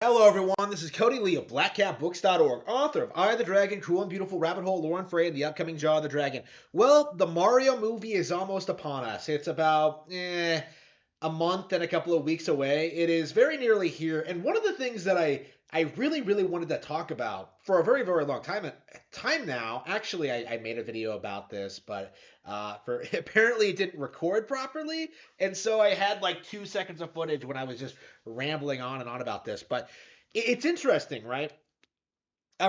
Hello, everyone. This is Cody Lee of BlackCatBooks.org, author of I the Dragon, Cruel and Beautiful Rabbit Hole, Lauren Frey, and the upcoming Jaw of the Dragon. Well, the Mario movie is almost upon us. It's about a month and a couple of weeks away. It is very nearly here. And one of the things that I really, really wanted to talk about for a very, very long time now. Actually, I made a video about this, but for apparently it didn't record properly, and so I had like 2 seconds of footage when I was just rambling on and on about this. But it's interesting, right?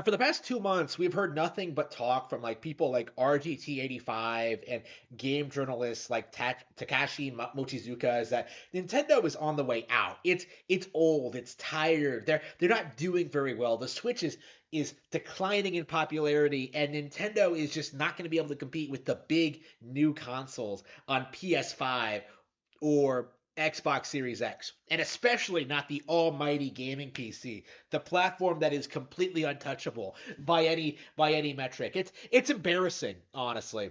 For the past 2 months, we've heard nothing but talk from like people like RGT85 and game journalists like Takashi Mochizuka is that Nintendo is on the way out. It's old, it's tired. They're not doing very well. The Switch is declining in popularity, and Nintendo is just not going to be able to compete with the big new consoles on PS5 or Xbox Series X, and especially not the almighty gaming PC, the platform that is completely untouchable by any metric. It's embarrassing, honestly,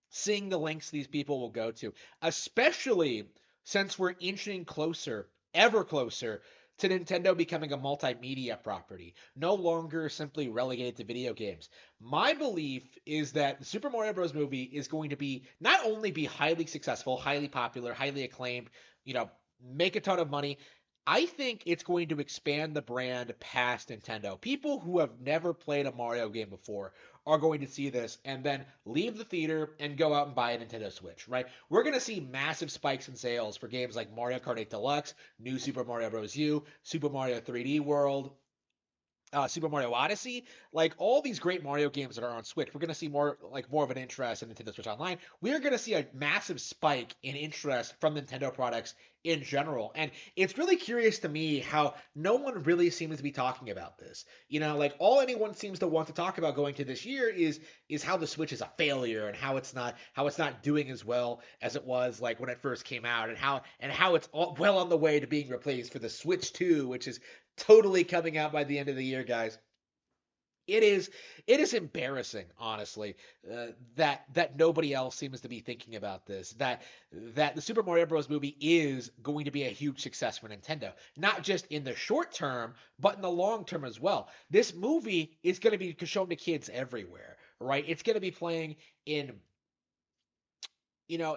seeing the lengths these people will go to, especially since we're inching closer, ever closer, to Nintendo becoming a multimedia property, no longer simply relegated to video games. My belief is that the Super Mario Bros. Movie is going to be not only be highly successful, highly popular, highly acclaimed, you know, make a ton of money. I think it's going to expand the brand past Nintendo. People who have never played a Mario game before are going to see this and then leave the theater and go out and buy a Nintendo Switch, right? We're going to see massive spikes in sales for games like Mario Kart 8 Deluxe, New Super Mario Bros. U, Super Mario 3D World, Super Mario Odyssey, like all these great Mario games that are on Switch. We're going to see more of an interest in Nintendo Switch Online. We're going to see a massive spike in interest from Nintendo products in general. And it's really curious to me how no one really seems to be talking about this. Like all anyone seems to want to talk about going to this year is how the Switch is a failure and how it's not doing as well as it was like when it first came out, and how it's well on the way to being replaced for the Switch 2, which is totally coming out by the end of the year, guys. It is embarrassing, honestly, that nobody else seems to be thinking about this. That the Super Mario Bros. Movie is going to be a huge success for Nintendo, not just in the short term, but in the long term as well. This movie is going to be shown to kids everywhere, right? It's going to be playing in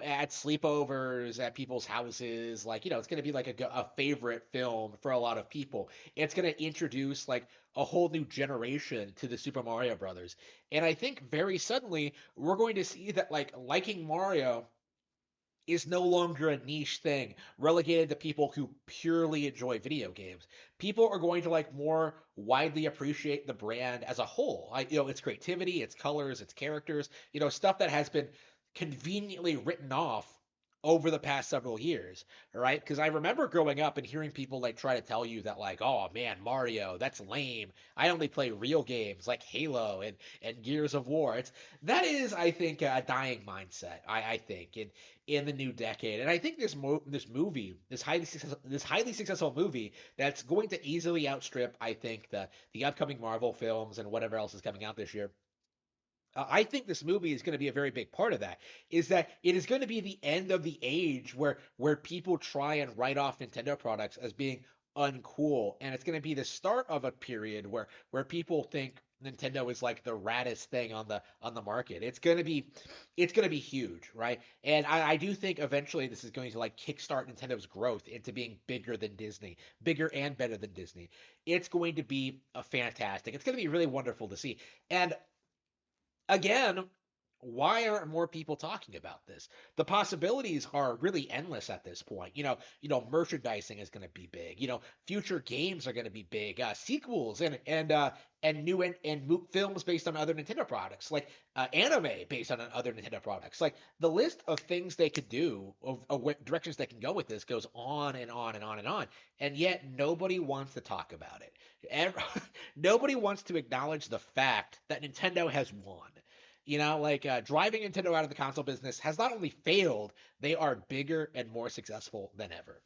at sleepovers at people's houses. Like, it's going to be like a favorite film for a lot of people. It's going to introduce like a whole new generation to the Super Mario Brothers. And I think very suddenly we're going to see that like liking Mario is no longer a niche thing relegated to people who purely enjoy video games. People are going to like more widely appreciate the brand as a whole. Its creativity, its colors, its characters, stuff that has been conveniently written off over the past several years, right? Because I remember growing up and hearing people like try to tell you that like, oh man, Mario, that's lame. I only play real games like Halo and Gears of War. That is, I think, a dying mindset. I think in the new decade, and I think this movie, this highly successful movie that's going to easily outstrip, I think, the upcoming Marvel films and whatever else is coming out this year. I think this movie is going to be a very big part of that. Is that it is going to be the end of the age where people try and write off Nintendo products as being uncool, and it's going to be the start of a period where people think Nintendo is like the raddest thing on the market. It's going to be huge, right? And I do think eventually this is going to like kickstart Nintendo's growth into being bigger than Disney, bigger and better than Disney. It's going to be a fantastic. It's going to be really wonderful to see. And again, why aren't more people talking about this? The possibilities are really endless at this point. Merchandising is going to be big. Future games are going to be big. Sequels and new films based on other Nintendo products, like anime based on other Nintendo products. Like the list of things they could do, of what directions they can go with this, goes on and on and on and on. And yet nobody wants to talk about it. Nobody wants to acknowledge the fact that Nintendo has won. Like driving Nintendo out of the console business has not only failed, they are bigger and more successful than ever.